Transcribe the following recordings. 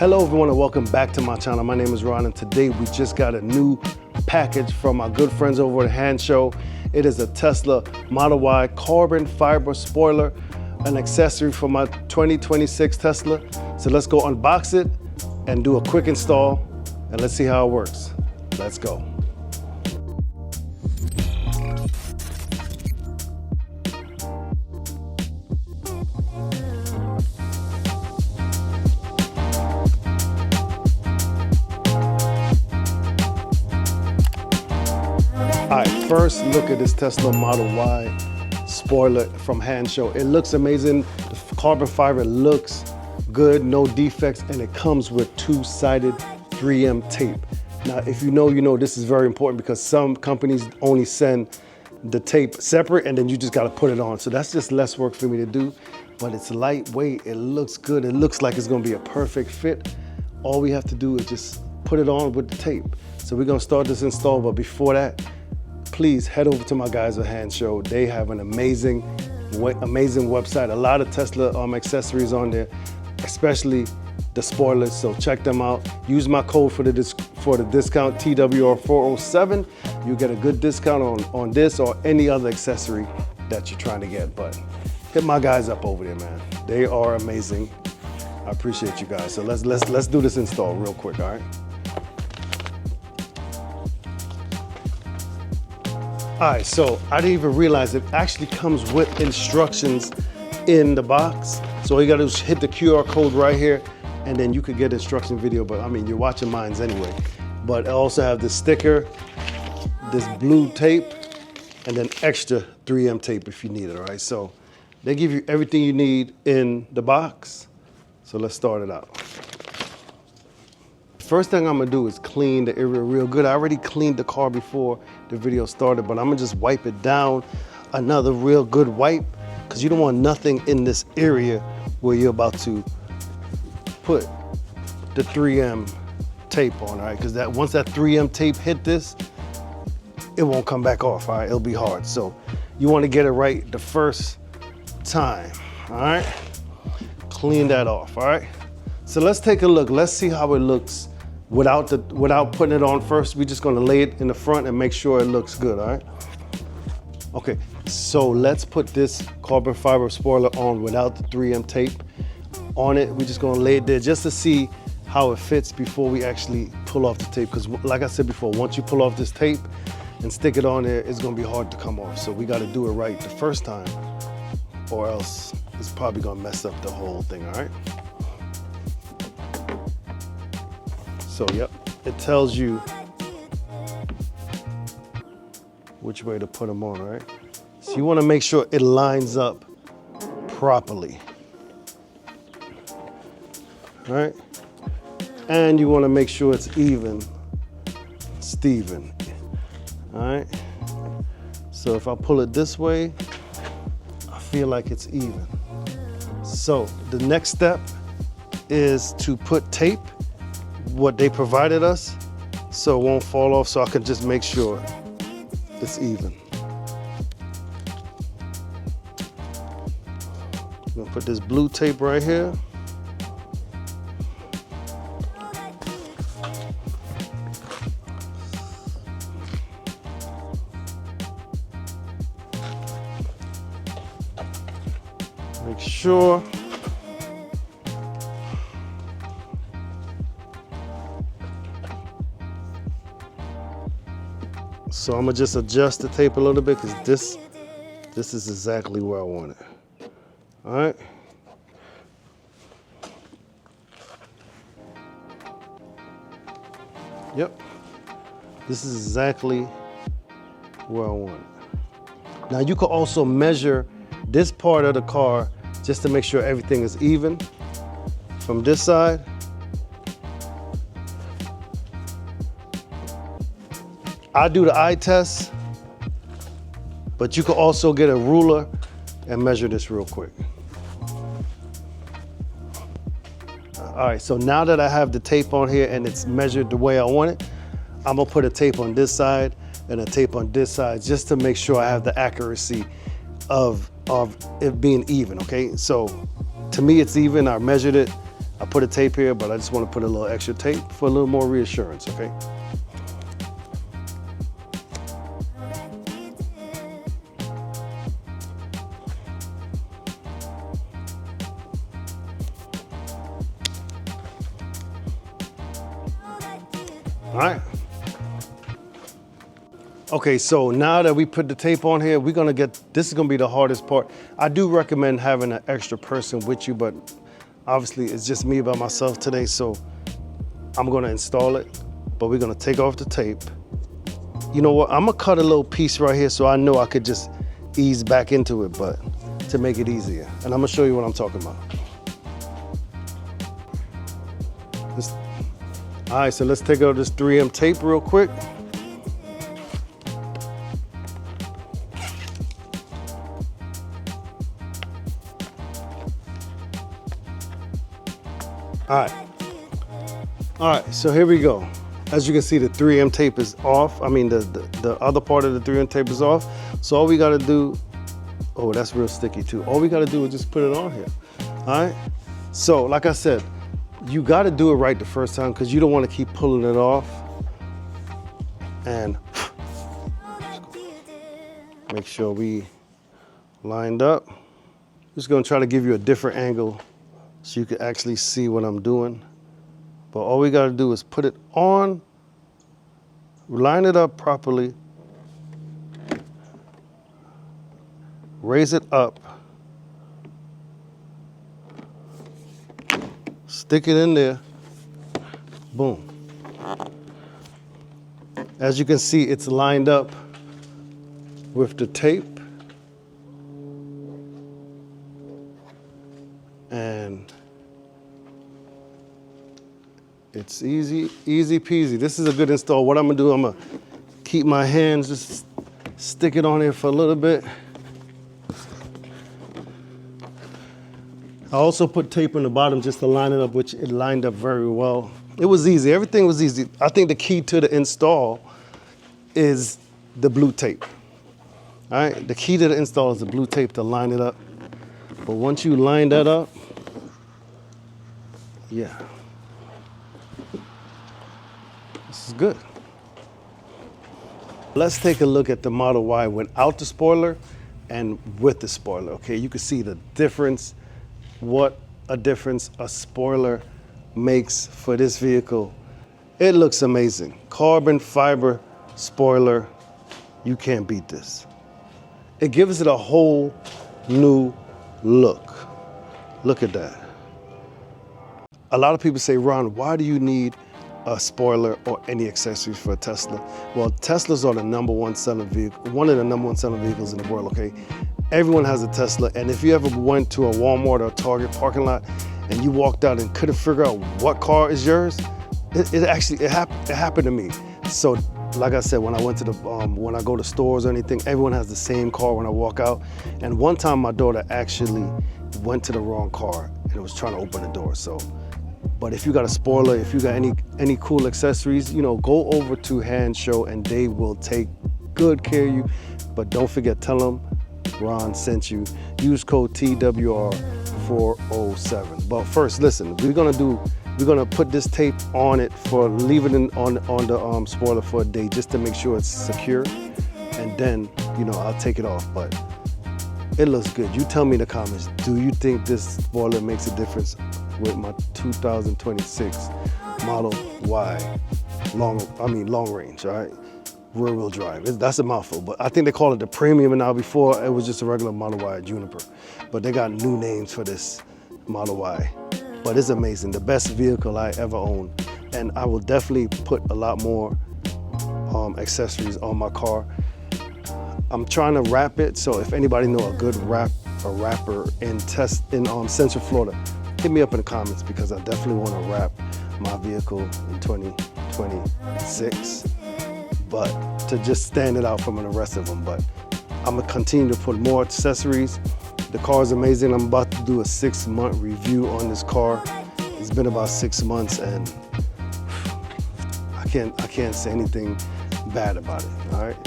Hello everyone and welcome back to my channel. My name is Ron and today we just got a new package from our good friends over at Hand Show. It is a Tesla Model Y carbon fiber spoiler, an accessory for my 2026 Tesla. So let's go unbox it and do a quick install and let's see how it works. Let's go. All right, first look at this Tesla Model Y spoiler from Hand Show. It looks amazing. The carbon fiber looks good, no defects, and it comes with two-sided 3M tape. Now, if you know this is very important because some companies only send the tape separate and then you just gotta put it on. So that's just less work for me to do, but it's lightweight, it looks good, it looks like it's gonna be a perfect fit. All we have to do is just put it on with the tape. So we're gonna start this install, but before that, please head over to my guys at Hand Show. They have an amazing website. A lot of Tesla accessories on there, especially the spoilers. So check them out. Use my code for the discount TWR407. You get a good discount on this or any other accessory that you're trying to get. But hit my guys up over there, man. They are amazing. I appreciate you guys. So let's do this install real quick. All right. All right, so I didn't even realize it actually comes with instructions in the box. So all you gotta do is hit the QR code right here and then you could get instruction video, but I mean, you're watching mines anyway. But I also have this sticker, this blue tape, and then extra 3M tape if you need it, all right? So they give you everything you need in the box. So let's start it out. First thing I'm gonna do is clean the area real good. I already cleaned the car before the video started, but I'm gonna just wipe it down. Another real good wipe, because you don't want nothing in this area where you're about to put the 3M tape on, all right? Because once that 3M tape hit this, it won't come back off, all right? It'll be hard. So you wanna get it right the first time, all right? Clean that off, all right? So let's take a look. Let's see how it looks without putting it on first. We're just gonna lay it in the front and make sure it looks good, all right? Okay, so let's put this carbon fiber spoiler on without the 3M tape on it. We're just gonna lay it there just to see how it fits before we actually pull off the tape. Because like I said before, once you pull off this tape and stick it on there, it's gonna be hard to come off. So we gotta do it right the first time or else it's probably gonna mess up the whole thing, all right? So, yep, it tells you which way to put them on, right? So you want to make sure it lines up properly, all right? And you want to make sure it's even, Steven, all right? So if I pull it this way, I feel like it's even. So the next step is to put tape, what they provided us, so it won't fall off, so I can just make sure it's even. I'm gonna put this blue tape right here. Make sure. So I'm gonna just adjust the tape a little bit because this is exactly where I want it. All right. Yep. This is exactly where I want it. Now you can also measure this part of the car just to make sure everything is even from this side. I do the eye test, but you can also get a ruler and measure this real quick. All right, so now that I have the tape on here and it's measured the way I want it, I'm gonna put a tape on this side and a tape on this side just to make sure I have the accuracy of it being even, okay? So to me, it's even. I measured it. I put a tape here, but I just want to put a little extra tape for a little more reassurance, okay? All right. Okay, so now that we put the tape on here, this is gonna be the hardest part. I do recommend having an extra person with you, but obviously it's just me by myself today, so I'm gonna install it, but we're gonna take off the tape. You know what, I'm gonna cut a little piece right here so I know I could just ease back into it, but to make it easier. And I'm gonna show you what I'm talking about. All right, so let's take out this 3M tape real quick. All right, so here we go. As you can see, the 3M tape is off. I mean, the other part of the 3M tape is off. So all we gotta do, oh, that's real sticky too. All we gotta do is just put it on here, all right? So like I said, you gotta do it right the first time because you don't wanna keep pulling it off. And make sure we lined up. Just gonna try to give you a different angle so you can actually see what I'm doing. But all we gotta do is put it on, line it up properly, raise it up, stick it in there, boom. As you can see, it's lined up with the tape. And it's easy peasy. This is a good install. What I'm gonna do, I'm gonna keep my hands, just stick it on there for a little bit. I also put tape on the bottom just to line it up, which it lined up very well. It was easy, everything was easy. I think the key to the install is the blue tape. All right, the key to the install is the blue tape to line it up. But once you line that up, yeah. This is good. Let's take a look at the Model Y without the spoiler and with the spoiler, okay? You can see the difference, what a difference a spoiler makes for this vehicle. It looks amazing. Carbon fiber spoiler, you can't beat this. It gives it a whole new look. Look at that. A lot of people say, Ron, why do you need a spoiler or any accessories for a Tesla? Well, Teslas are the #1 selling vehicle, one of the #1 selling vehicles in the world, okay? Everyone has a Tesla, and if you ever went to a Walmart or a Target parking lot and you walked out and couldn't figure out what car is yours, it happened to me. So like I said, when I went to when I go to stores or anything, everyone has the same car when I walk out. And one time my daughter actually went to the wrong car and it was trying to open the door. So, but if you got a spoiler, if you got any cool accessories, you know, go over to Hand Show and they will take good care of you. But don't forget, tell them Ron sent you. Use code TWR407. But first, listen, we're gonna put this tape on it for leaving it on the spoiler for a day just to make sure it's secure, and then, you know, I'll take it off. But it looks good. You tell me in the comments, do you think this spoiler makes a difference with my 2026 Model Y long range, all right? Rear wheel drive. That's a mouthful, but I think they call it the premium now. Before it was just a regular Model Y Juniper, but they got new names for this Model Y. But it's amazing, the best vehicle I ever owned. And I will definitely put a lot more accessories on my car. I'm trying to wrap it, so if anybody know a good wrapper in Central Florida, hit me up in the comments, because I definitely want to wrap my vehicle in 2026, but to just stand it out from the rest of them. But I'm gonna continue to put more accessories. The car is amazing. I'm about to do a 6-month review on this car. It's been about 6 months, and I can't say anything bad about it, all right?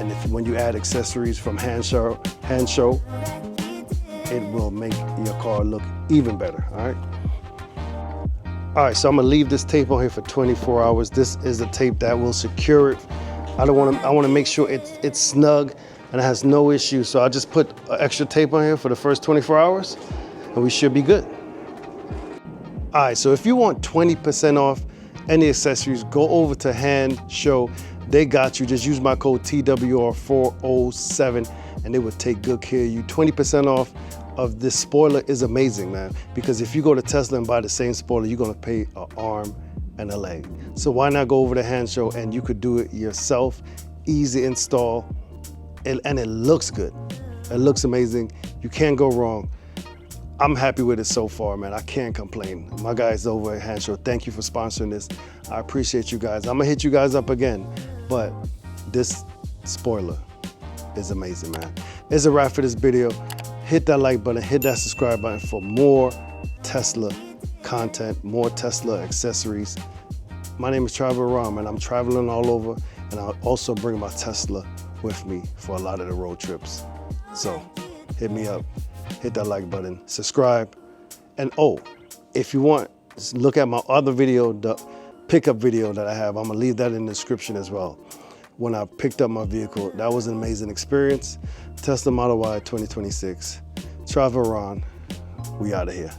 And when you add accessories from Hand Show, it will make your car look even better, all right? All right, so I'm gonna leave this tape on here for 24 hours. This is the tape that will secure it. I want to make sure it's snug and it has no issues. So I just put extra tape on here for the first 24 hours and we should be good. All right, so if you want 20% off any accessories, go over to Hand Show. They got you. Just use my code TWR407 and they will take good care of you. 20% off of this spoiler is amazing, man, because if you go to Tesla and buy the same spoiler, you're gonna pay an arm and a leg. So why not go over to Hand Show and you could do it yourself, easy install, and it looks good. It looks amazing. You can't go wrong. I'm happy with it so far, man. I can't complain. My guys over at Hand Show, thank you for sponsoring this. I appreciate you guys. I'm gonna hit you guys up again, but this spoiler is amazing, man. It's a wrap for this video. Hit that like button, hit that subscribe button for more Tesla content, more Tesla accessories. My name is Travel Ram and I'm traveling all over, and I'll also bring my Tesla with me for a lot of the road trips. So hit me up, hit that like button, subscribe, and oh, if you want, look at my other video, the pickup video that I have. I'm gonna leave that in the description as well. When I picked up my vehicle, that was an amazing experience. Tesla Model Y 2026. Travel Ron, we out of here.